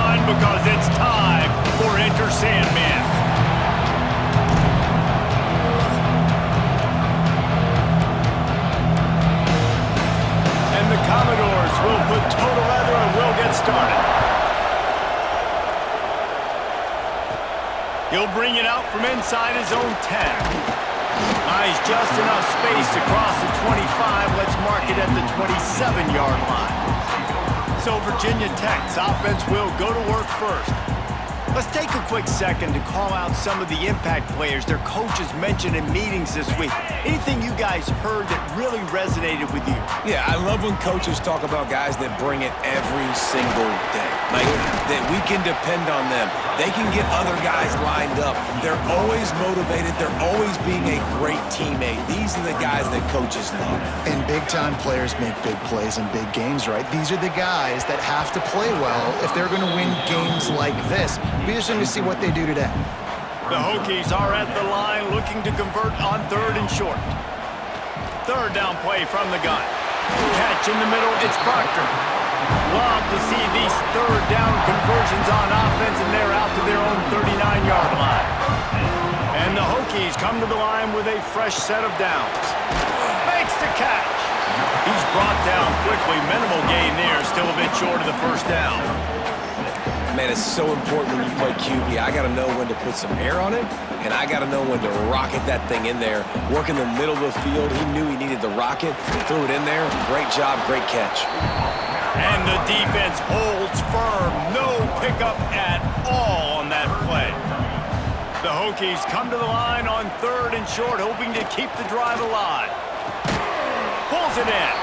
run because it's time for Enter Sandman. And the Commodores will put total leather and will get started. He'll bring it out from inside his own 10. Nice, just enough space across the 25. Let's mark it at the 27-yard line. So Virginia Tech's offense will go to work first. Let's take a quick second to call out some of the impact players their coaches mentioned in meetings this week. Anything you guys heard that really resonated with you? Yeah, I love when coaches talk about guys that bring it every single day. Like, that we can depend on them. They can get other guys lined up. They're always motivated. They're always being a great teammate. These are the guys that coaches love. And big-time players make big plays in big games, right? These are the guys that have to play well if they're going to win games like this. Be interesting to see what they do today. The Hokies are at the line looking to convert on 3rd and short. 3rd down play from the gun. Catch in the middle, it's Proctor. Love to see these 3rd down conversions on offense, and they're out to their own 39-yard line. And the Hokies come to the line with a fresh set of downs. Makes the catch. He's brought down quickly. Minimal gain there, still a bit short of the 1st down. Man, it's so important when you play QB. I got to know when to put some air on it, and I got to know when to rocket that thing in there. Work in the middle of the field. He knew he needed the rocket. Threw it in there. Great job, great catch. And the defense holds firm. No pickup at all on that play. The Hokies come to the line on 3rd and short, hoping to keep the drive alive. Pulls it in.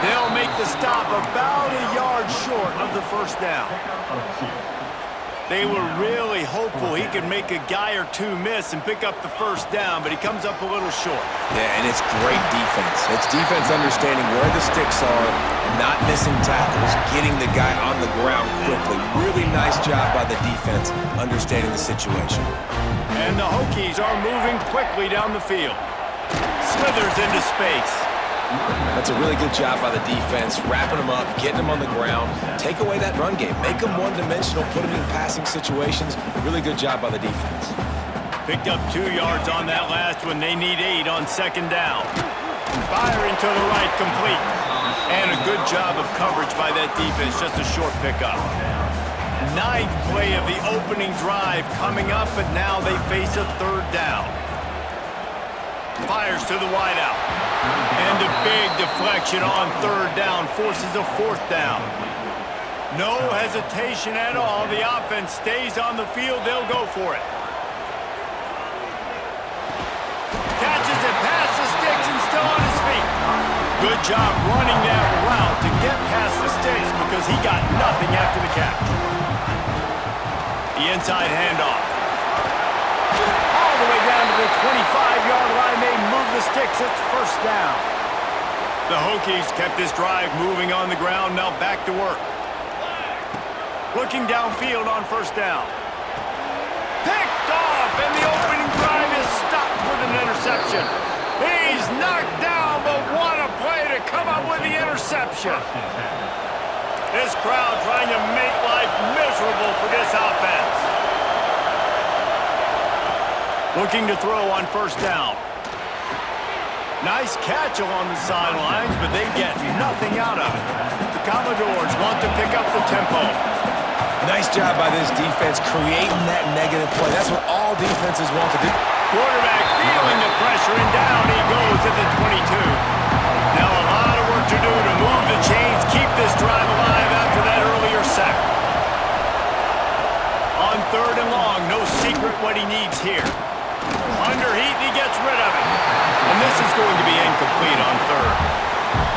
They'll make the stop about a yard short of the 1st down. They were really hopeful he could make a guy or two miss and pick up the 1st down, but he comes up a little short. Yeah, and it's great defense. It's defense understanding where the sticks are, not missing tackles, getting the guy on the ground quickly. Really nice job by the defense understanding the situation. And the Hokies are moving quickly down the field. Slithers into space. That's a really good job by the defense, wrapping them up, getting them on the ground. Take away that run game. Make them one-dimensional, put them in passing situations. Really good job by the defense. Picked up 2 yards on that last one. They need 8 on 2nd down. Firing to the right, complete. And a good job of coverage by that defense, just a short pickup. 9th play of the opening drive coming up, but now they face a 3rd down. Fires to the wideout. And a big deflection on 3rd down forces a 4th down. No hesitation at all. The offense stays on the field. They'll go for it. Catches it past the sticks and still on his feet. Good job running that route to get past the sticks because he got nothing after the catch. The inside handoff. All the way down to the 25-yard line. They move the sticks. It's 1st down. The Hokies kept this drive moving on the ground. Now back to work. Looking downfield on 1st down. Picked off, and the opening drive is stopped with an interception. He's knocked down, but what a play to come up with the interception. This crowd trying to make life miserable for this offense. Looking to throw on 1st down. Nice catch along the sidelines, but they get nothing out of it. The Commodores want to pick up the tempo. Nice job by this defense creating that negative play. That's what all defenses want to do. Quarterback feeling the pressure, and down he goes at the 22. Now a lot of work to do to move the chains, keep this drive alive after that earlier sack. On 3rd and long, no secret what he needs here. Under heat, he gets rid of it. And this is going to be incomplete on 3rd.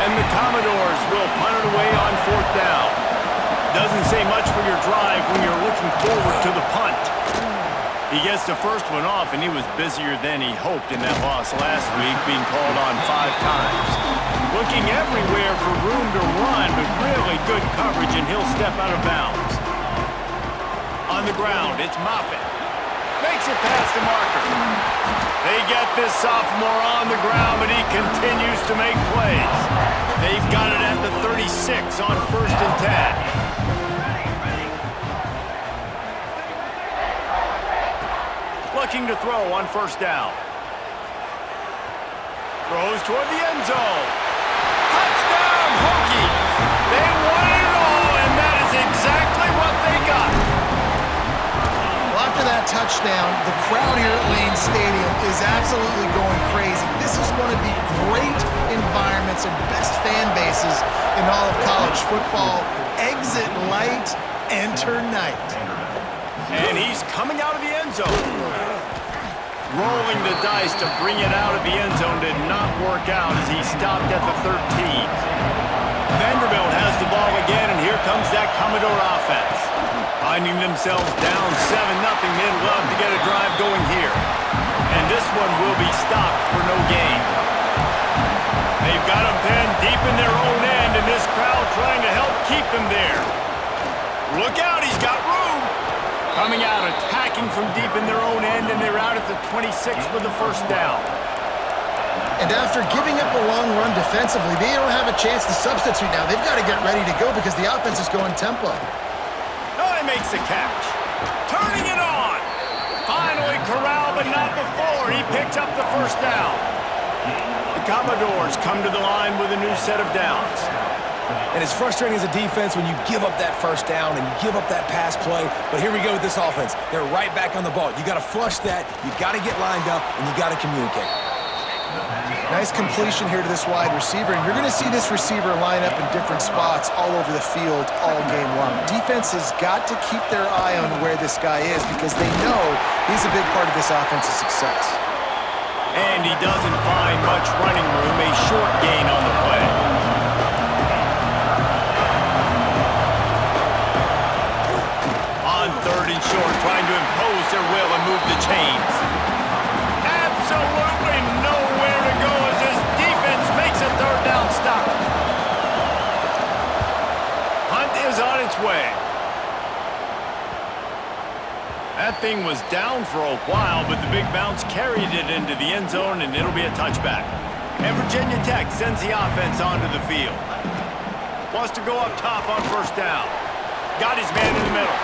And the Commodores will punt it away on 4th down. Doesn't say much for your drive when you're looking forward to the punt. He gets the first one off, and he was busier than he hoped in that loss last week, being called on 5 times. Looking everywhere for room to run, but really good coverage, and he'll step out of bounds. On the ground, it's Moffitt. Makes it past the marker. They get this sophomore on the ground, but he continues to make plays. They've got it at the 36 on 1st and 10. looking to throw on first down. Throws toward the end zone. Touchdown, Hokies! They wanted it all, and that is exactly what they got. Well, after that touchdown, the crowd here at Lane Stadium is absolutely going crazy. This is one of the great environments and best fan bases in all of college football. Exit light, enter night. And he's coming out of the end zone. Rolling the dice to bring it out of the end zone did not work out as he stopped at the 13. Vanderbilt has the ball again, and here comes that Commodore offense. Finding themselves down 7-0, they'd love to get a drive going here. And this one will be stopped for no gain. They've got him pinned deep in their own end, and this crowd trying to help keep him there. Look out, he's got room. Coming out, attacking from deep in their own end, and they're out at the 26 with the first down. And after giving up a long run defensively, they don't have a chance to substitute now. They've got to get ready to go because the offense is going tempo. Oh, he makes the catch. Turning it on. Finally corralled, but not before. He picks up the first down. The Commodores come to the line with a new set of downs. And it's frustrating as a defense when you give up that first down and you give up that pass play. But here we go with this offense. They're right back on the ball. You got to flush that. You got to get lined up, and you got to communicate. Nice completion here to this wide receiver, and you're going to see this receiver line up in different spots all over the field all game long. Defense has got to keep their eye on where this guy is because they know he's a big part of this offense's success. And he doesn't find much running room, a short gain on the play. On third and short, trying to impose their will and move the chains. Absolutely nowhere to go as this defense makes a third down stop. Hunt is on its way. That thing was down for a while, but the big bounce carried it into the end zone, and it'll be a touchback. And Virginia Tech sends the offense onto the field. Wants to go up top on first down. Got his man in the middle.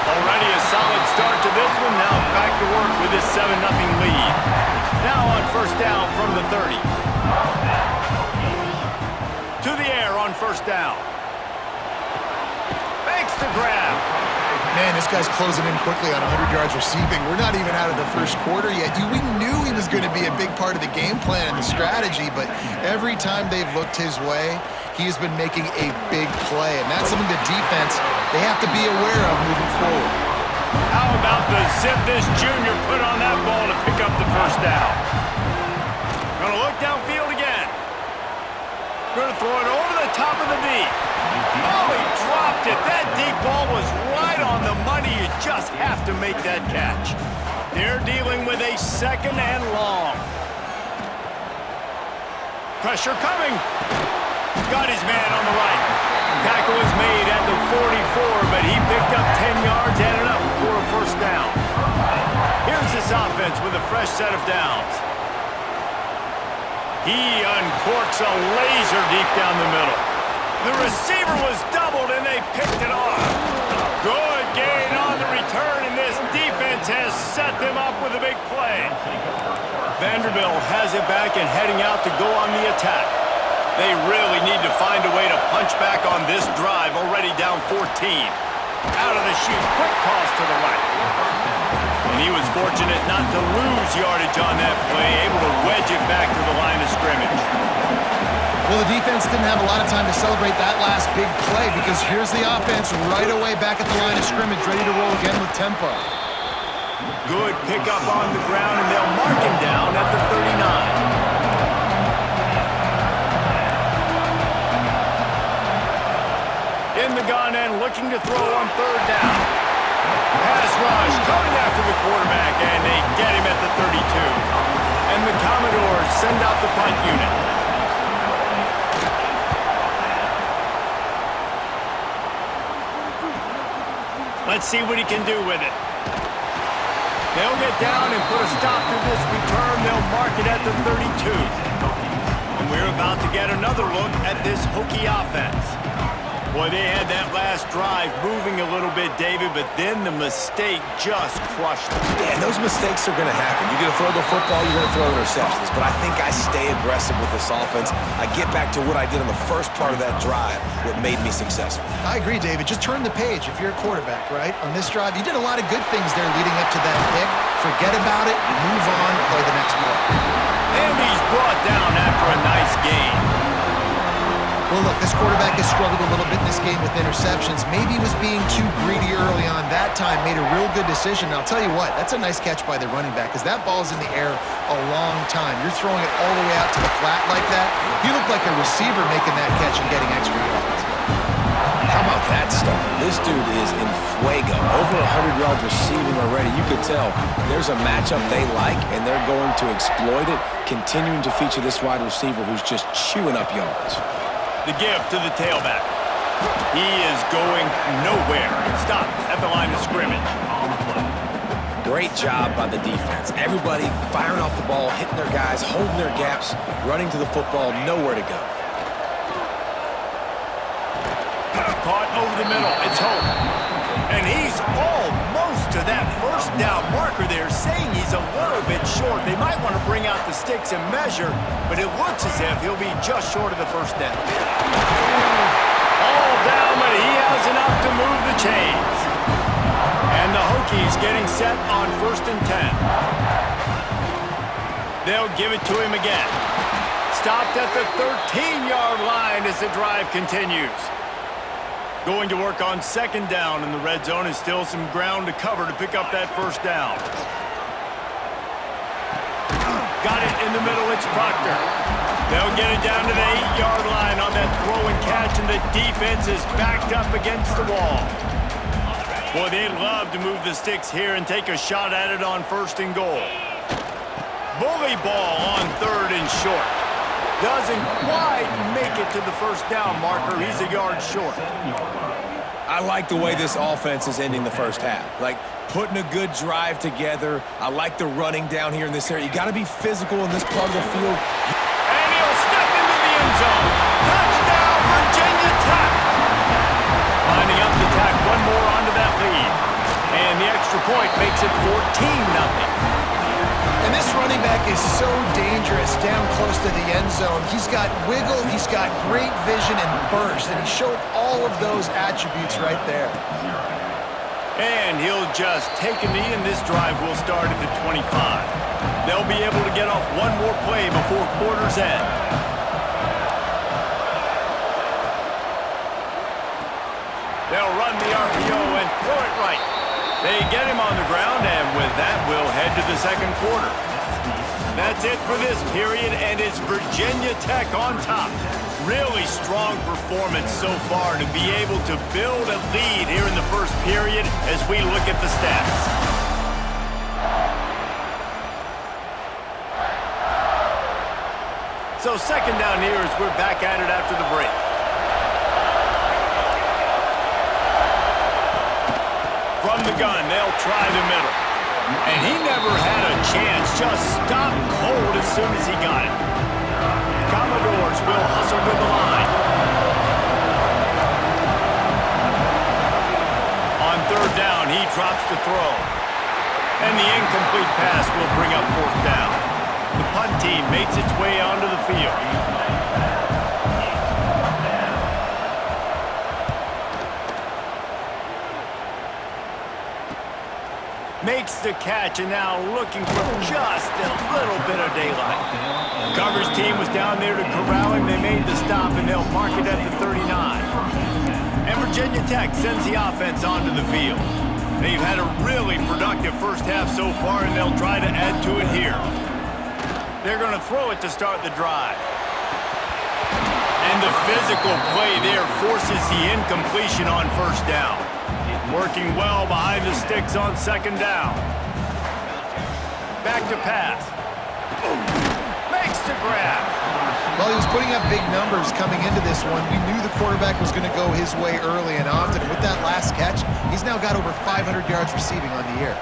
Already a solid start to this one. Now back to work with this 7-0 lead. Now on first down from the 30. To the air on first down. Makes the grab. Man, this guy's closing in quickly on 100 yards receiving. We're not even out of the first quarter yet. We knew he was going to be a big part of the game plan and the strategy, but every time they've looked his way, he has been making a big play, and that's something the defense, they have to be aware of moving forward. How about the zip this junior put on that ball to pick up the first down? Gonna look downfield again. Gonna throw it over the top of the knee. Oh, he dropped it. That deep ball was right on the money. You just have to make that catch. They're dealing with a second and long. Pressure coming. Got his man on the right. Tackle was made at the 44, but he picked up 10 yards and enough for a first down. Here's this offense with a fresh set of downs. He uncorks a laser deep down the middle. The receiver was doubled, and they picked it off. Good gain on the return, and this defense has set them up with a big play. Vanderbilt has it back and heading out to go on the attack. They really need to find a way to punch back on this drive, already down 14. Out of the chute, quick toss to the right. And he was fortunate not to lose yardage on that play, able to wedge it back to the line of scrimmage. Well, the defense didn't have a lot of time to celebrate that last big play because here's the offense right away back at the line of scrimmage, ready to roll again with tempo. Good pickup on the ground, and they'll mark him down at the 39. In the gun end, looking to throw on third down. Pass rush coming after the quarterback, and they get him at the 32. And the Commodores send out the punt unit. Let's see what he can do with it. They'll get down and put a stop to this return. They'll mark it at the 32. And we're about to get another look at this Hokie offense. Boy, they had that last drive moving a little bit, David, but then the mistake just crushed them. Yeah, and those mistakes are going to happen. You're going to throw the football, you're going to throw interceptions. But I think I stay aggressive with this offense. I get back to what I did on the first part of that drive, what made me successful. I agree, David. Just turn the page if you're a quarterback, right? On this drive, you did a lot of good things there leading up to that pick. Forget about it, move on, play the next play. And he's brought down after a nice gain. Well, look, this quarterback has struggled a little bit in this game with interceptions. Maybe he was being too greedy early on that time, made a real good decision. And I'll tell you what, that's a nice catch by the running back because that ball's in the air a long time. You're throwing it all the way out to the flat like that. He looked like a receiver making that catch and getting extra yards. How about that stuff? This dude is in fuego. Over 100 yards receiving already. You could tell there's a matchup they like, and they're going to exploit it, continuing to feature this wide receiver who's just chewing up yards. The give to the tailback. He is going nowhere. Stop at the line of scrimmage. Great job by the defense. Everybody firing off the ball, hitting their guys, holding their gaps, running to the football, nowhere to go. Caught over the middle. It's home. And he's almost to that first down marker there, saying he's a little bit short. They might want to bring out the sticks and measure, but it looks as if he'll be just short of the first down. All down, but he has enough to move the chains. And the Hokies getting set on 1st and 10. They'll give it to him again. Stopped at the 13-yard line as the drive continues. Going to work on 2nd down, and the red zone is still some ground to cover to pick up that first down. Got it in the middle, it's Proctor. They'll get it down to the 8-yard line on that throw and catch, and the defense is backed up against the wall. Boy, they'd love to move the sticks here and take a shot at it on 1st and goal. Bully ball on 3rd and short. Doesn't quite make it to the first down marker. He's a yard short. I like the way this offense is ending the first half. Like, putting a good drive together. I like the running down here in this area. You got to be physical in this part of the field. And he'll step into the end zone. Touchdown, Virginia Tech. Lining up to tack one more onto that lead. And the extra point makes it 14-0. And this running back is so dangerous down close to the end zone. He's got wiggle, he's got great vision and burst, and he showed all of those attributes right there. And he'll just take a knee, and this drive will start at the 25. They'll be able to get off one more play before quarter's end. They'll run the RPO and throw it right. They get him on the ground, and with that, we'll head to the 2nd quarter. That's it for this period, and it's Virginia Tech on top. Really strong performance so far to be able to build a lead here in the first period as we look at the stats. So 2nd down here as we're back at it after the break. From the gun, they'll try the middle. And he never had a chance, just stopped cold as soon as he got it. Commodores will hustle to the line. On 3rd down, he drops the throw. And the incomplete pass will bring up 4th down. The punt team makes its way onto the field. Makes the catch, and now looking for just a little bit of daylight. The coverage team was down there to corral him. They made the stop, and they'll mark it at the 39. And Virginia Tech sends the offense onto the field. They've had a really productive first half so far, and they'll try to add to it here. They're going to throw it to start the drive. And the physical play there forces the incompletion on 1st down. Working well behind the sticks on 2nd down. Back to pass. Makes the grab. Well, he was putting up big numbers coming into this one. We knew the quarterback was going to go his way early and often. And with that last catch, he's now got over 500 yards receiving on the year.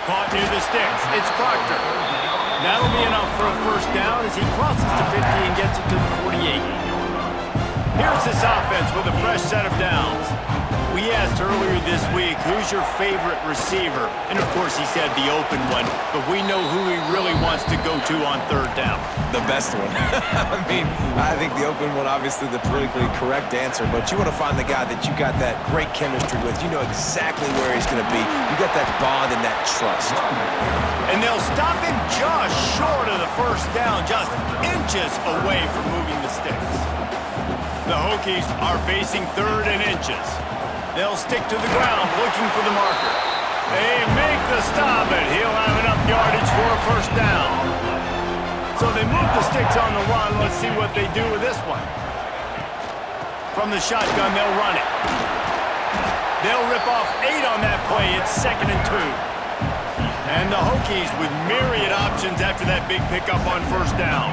Caught near the sticks. It's Proctor. That'll be enough for a first down as he crosses the 50 and gets it to the 48. Here's this offense with a fresh set of downs. We asked earlier this week, who's your favorite receiver? And of course he said the open one, but we know who he really wants to go to on third down. The best one. I mean, I think the open one, obviously the politically correct answer, but you want to find the guy that you got that great chemistry with. You know exactly where he's going to be. You got that bond and that trust. And they'll stop him just short of the first down, just inches away from moving the sticks. The Hokies are facing third and inches. They'll stick to the ground looking for the marker. They make the stop, and he'll have enough yardage for a first down. So they move the sticks on the run. Let's see what they do with this one. From the shotgun, they'll run it. They'll rip off 8 on that play. It's 2nd and 2. And the Hokies with myriad options after that big pickup on first down.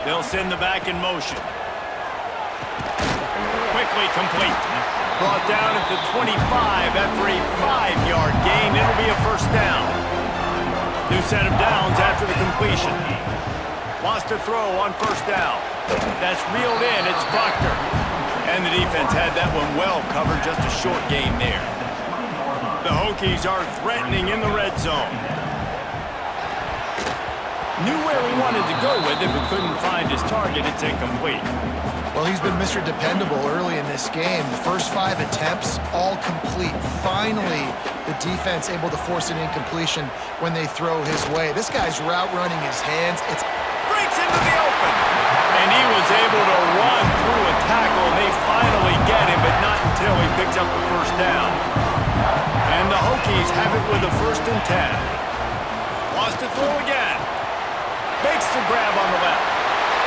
They'll send the back in motion. Quickly complete. Brought down at the 25 after a 5-yard gain. It'll be a first down. New set of downs after the completion. Wants to throw on first down. That's reeled in. It's Proctor. And the defense had that one well covered. Just a short gain there. The Hokies are threatening in the red zone. Knew where he wanted to go with it, but couldn't find his target. It's incomplete. Well, he's been Mr. Dependable early in this game. The first 5 attempts, all complete. Finally, the defense able to force an incompletion when they throw his way. This guy's route running his hands. It's breaks into the open. And he was able to run through a tackle, and they finally get him, but not until he picks up the first down. And the Hokies have it with a 1st and 10. Wants to throw again. Makes the grab on the left.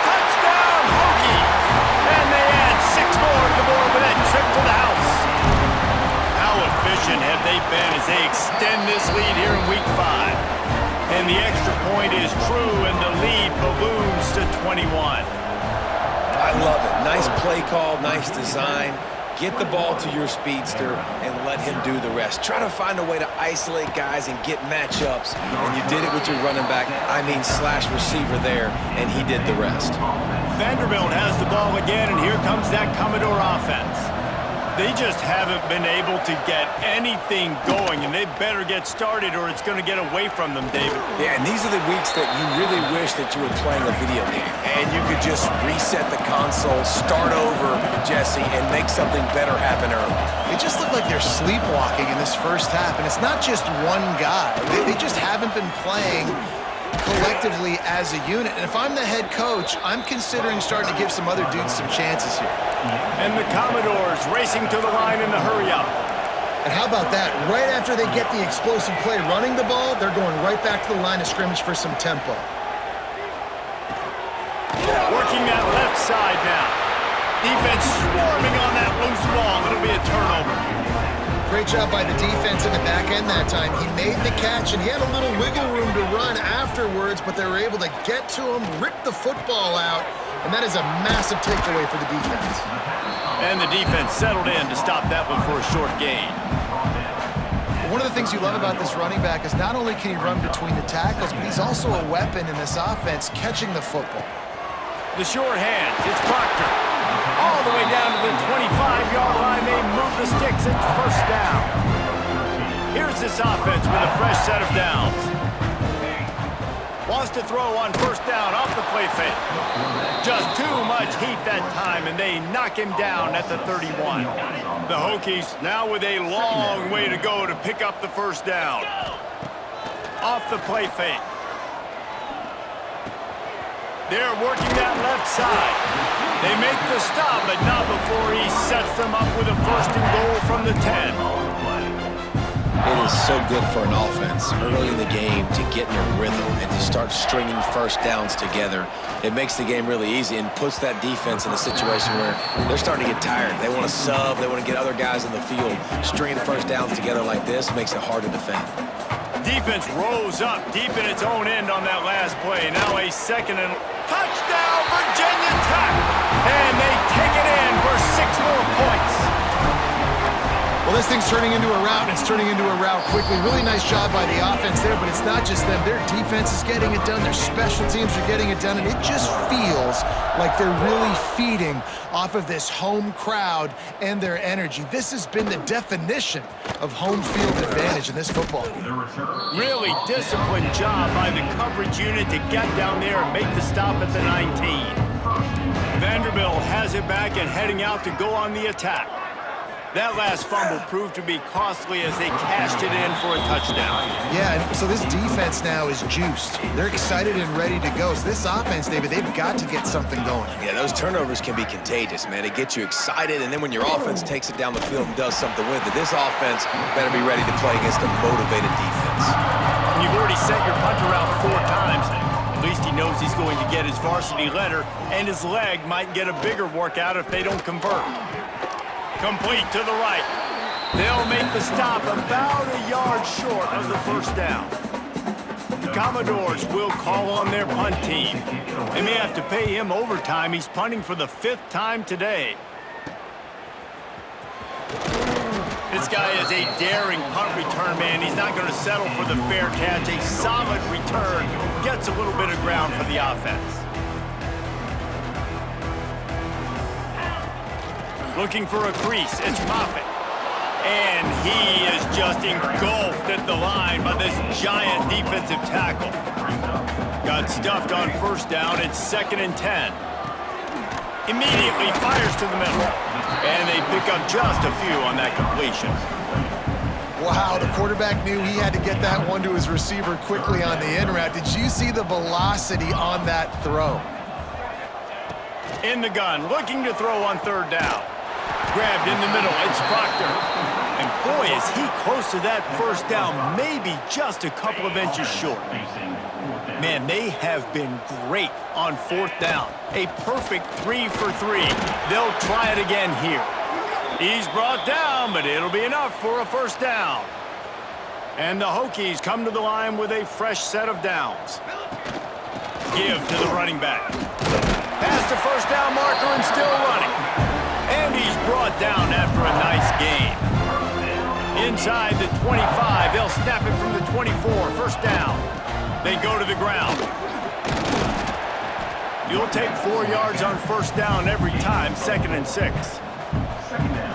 Touchdown, Hokies! And they add 6 more to the board with that trip to the house. How efficient have they been as they extend this lead here in Week 5? And the extra point is true, and the lead balloons to 21. I love it. Nice play call, nice design. Get the ball to your speedster and let him do the rest. Try to find a way to isolate guys and get matchups. And you did it with your running back, slash receiver there, and he did the rest. Vanderbilt has the ball again, and here comes that Commodore offense. They just haven't been able to get anything going, and they better get started or it's going to get away from them, David. Yeah, and these are the weeks that you really wish that you were playing a video game, and you could just reset the console, start over, Jesse, and make something better happen early. It just looked like they're sleepwalking in this first half, and it's not just one guy. They just haven't been playing collectively as a unit. And if I'm the head coach, I'm considering starting to give some other dudes some chances here. And the Commodores racing to the line in the hurry-up. And how about that? Right after they get the explosive play running the ball, they're going right back to the line of scrimmage for some tempo. Working that left side now. Defense swarming on that loose ball. It'll be a turnover. Great job by the defense in the back end that time. He made the catch, and he had a little wiggle room to run afterwards, but they were able to get to him, rip the football out, and that is a massive takeaway for the defense. And the defense settled in to stop that one for a short gain. One of the things you love about this running back is not only can he run between the tackles, but he's also a weapon in this offense catching the football. The short hands, it's Proctor. All the way down to the 25-yard line. They move the sticks. It's first down. Here's this offense with a fresh set of downs. Wants to throw on first down off the play fake. Just too much heat that time, and they knock him down at the 31. The Hokies now with a long way to go to pick up the first down. Off the play fake. They're working that left side. They make the stop, but not before he sets them up with a 1st and goal from the 10. It is so good for an offense early in the game to get in a rhythm and to start stringing first downs together. It makes the game really easy and puts that defense in a situation where they're starting to get tired. They want to sub. They want to get other guys in the field. Stringing first downs together like this makes it hard to defend. Defense rose up deep in its own end on that last play. Now a 2nd and touchdown, Virginia Tech. And they take it in for 6 more points. Well, this thing's turning into a rout, and it's turning into a rout quickly. Really nice job by the offense there, but it's not just them. Their defense is getting it done. Their special teams are getting it done, and it just feels like they're really feeding off of this home crowd and their energy. This has been the definition of home field advantage in this football game. Really disciplined job by the coverage unit to get down there and make the stop at the 19. Vanderbilt has it back and heading out to go on the attack. That last fumble proved to be costly as they cashed it in for a touchdown. Yeah, so this defense now is juiced. They're excited and ready to go. So this offense, David, they've got to get something going. Yeah, those turnovers can be contagious, man. They get you excited, and then when your offense takes it down the field and does something with it, this offense better be ready to play against a motivated defense. When you've already sent your punter out 4 times, at least he knows he's going to get his varsity letter, and his leg might get a bigger workout if they don't convert. Complete to the right. They'll make the stop about a yard short of the first down. The Commodores will call on their punt team. They may have to pay him overtime. He's punting for the 5th time today. This guy is a daring punt return man. He's not going to settle for the fair catch. A solid return gets a little bit of ground for the offense. Looking for a crease, it's Moffitt. And he is just engulfed at the line by this giant defensive tackle. Got stuffed on first down, it's 2nd and 10. Immediately fires to the middle. And they pick up just a few on that completion. Wow, the quarterback knew he had to get that one to his receiver quickly on the in route. Did you see the velocity on that throw? In the gun, looking to throw on 3rd down. Grabbed in the middle, it's Proctor. And boy, is he close to that first down, maybe just a couple of inches short. Man, they have been great on 4th down. A perfect 3 for 3. They'll try it again here. He's brought down, but it'll be enough for a first down. And the Hokies come to the line with a fresh set of downs. Give to the running back. Past the first down marker and still running. And he's brought down after a nice gain. Inside the 25, they'll snap it from the 24, first down. They go to the ground. You'll take 4 yards on first down every time, 2nd and 6.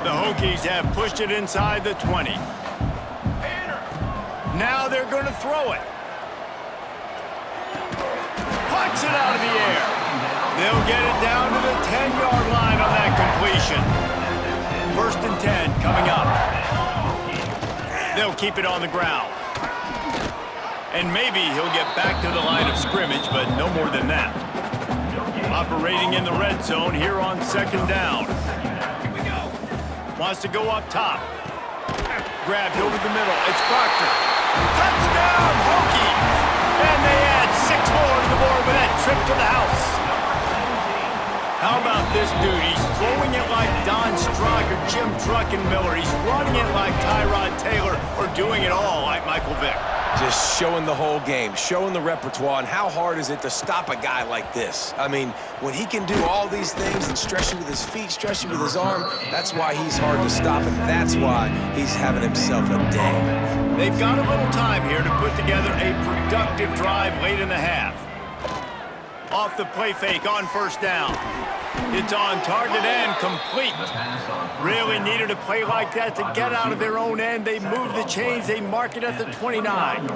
The Hokies have pushed it inside the 20. Now they're going to throw it. Pucks it out of the air. They'll get it down to the 10-yard line on that completion. 1st and 10 coming up. They'll keep it on the ground. And maybe he'll get back to the line of scrimmage, but no more than that. Operating in the red zone here on 2nd down. Wants to go up top. Grabbed over the middle. It's Proctor. Touchdown, Hokies! And they add 6 more to the board with that trip to the house. How about this dude? He's throwing it like Don Strock or Jim Druckenmiller. He's running it like Tyrod Taylor or doing it all like Michael Vick. Just showing the whole game, showing the repertoire, and how hard is it to stop a guy like this? I mean, when he can do all these things and stretch you with his feet, stretch you with his arm, that's why he's hard to stop, and that's why he's having himself a day. They've got a little time here to put together a productive drive late in the half. Off the play fake on first down. It's on target and complete. Really needed a play like that to get out of their own end. They move the chains. They mark it at the 29. And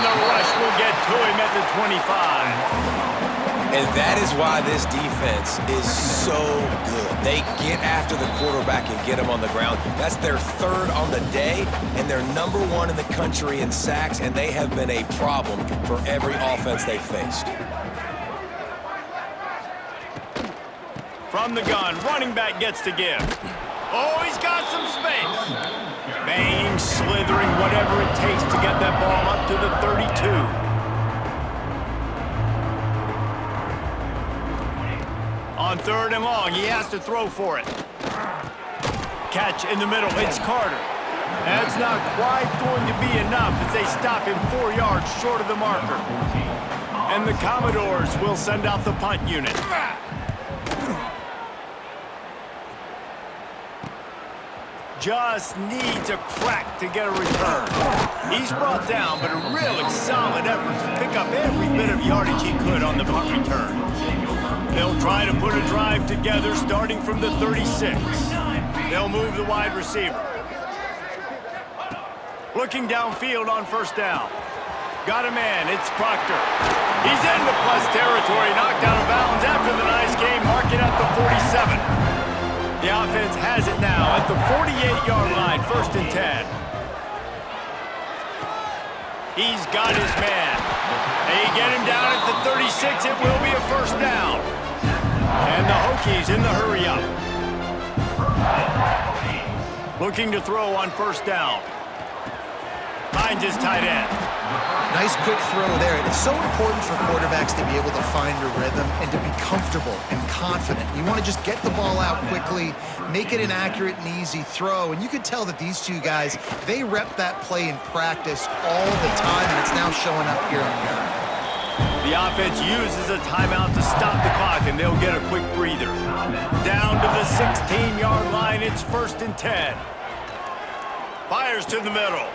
the rush will get to him at the 25. And that is why this defense is so good. They get after the quarterback and get him on the ground. That's their 3rd on the day, and they're #1 in the country in sacks, and they have been a problem for every offense they faced. From the gun, running back gets to give. Oh, he's got some space. Bang, slithering, whatever it takes to get that ball up to the 32. On 3rd and long, he has to throw for it. Catch in the middle, it's Carter. That's not quite going to be enough as they stop him 4 yards short of the marker. And the Commodores will send out the punt unit. just needs a crack to get a return. He's brought down, but a really solid effort to pick up every bit of yardage he could on the punt return. They'll try to put a drive together starting from the 36. They'll move the wide receiver. Looking downfield on first down. Got a man, it's Proctor. He's into plus territory, knocked out of bounds after the nice game, marking at the 47. The offense has it now at the 48-yard line, 1st and 10. He's got his man. They get him down at the 36. It will be a 1st down. And the Hokies in the hurry-up. Looking to throw on 1st down. Finds his tight end. Nice quick throw there. It's so important for quarterbacks to be able to find a rhythm and to be comfortable and confident. You want to just get the ball out quickly, make it an accurate and easy throw. And you can tell that these two guys, they rep that play in practice all the time, and it's now showing up here on game. The offense uses a timeout to stop the clock, and they'll get a quick breather. Down to the 16-yard line, it's 1st and 10. Fires to the middle.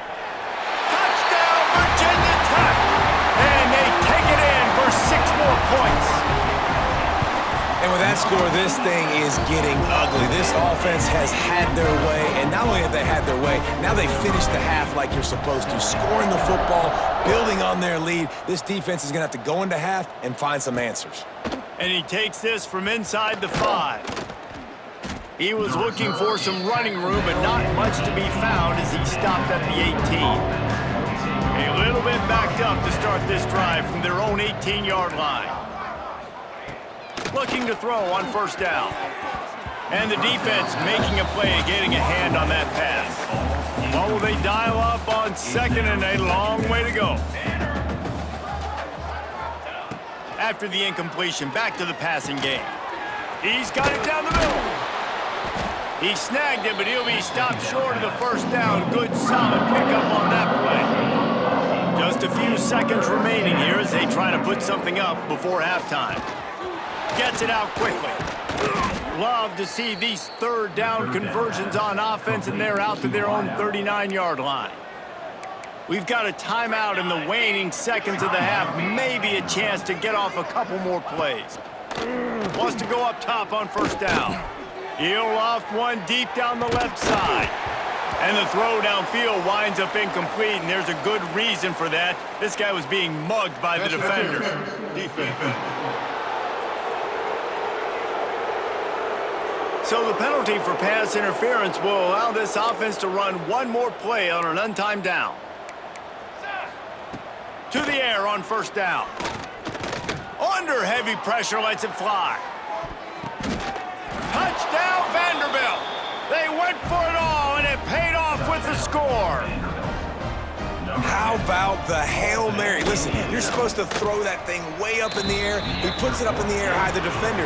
Touchdown, Virginia Tech! And they take it in for 6 more points. And with that score, this thing is getting ugly. This offense has had their way, and not only have they had their way, now they finished the half like you're supposed to, scoring the football, building on their lead. This defense is going to have to go into half and find some answers. And he takes this from inside the 5. He was looking for some running room, but not much to be found as he stopped at the 18. A little bit backed up to start this drive from their own 18-yard line. Looking to throw on 1st down. And the defense making a play and getting a hand on that pass. What will they dial up on 2nd and a long way to go? After the incompletion, back to the passing game. He's got it down the middle. He snagged it, but he'll be stopped short of the 1st down. Good, solid pickup on that play. Just a few seconds remaining here as they try to put something up before halftime. Gets it out quickly. Love to see these 3rd down conversions on offense, and they're out to their own 39-yard line. We've got a timeout in the waning seconds of the half. Maybe a chance to get off a couple more plays. Wants to go up top on 1st down. He'll loft one deep down the left side. And the throw downfield winds up incomplete, and there's a good reason for that. This guy was being mugged by the defender. So the penalty for pass interference will allow this offense to run one more play on an untimed down. To the air on 1st down. Under heavy pressure, lets it fly. Touchdown, Vanderbilt! They went for it all, and it paid off with the score. How about the Hail Mary? Listen, you're supposed to throw that thing way up in the air. He puts it up in the air high, the defender.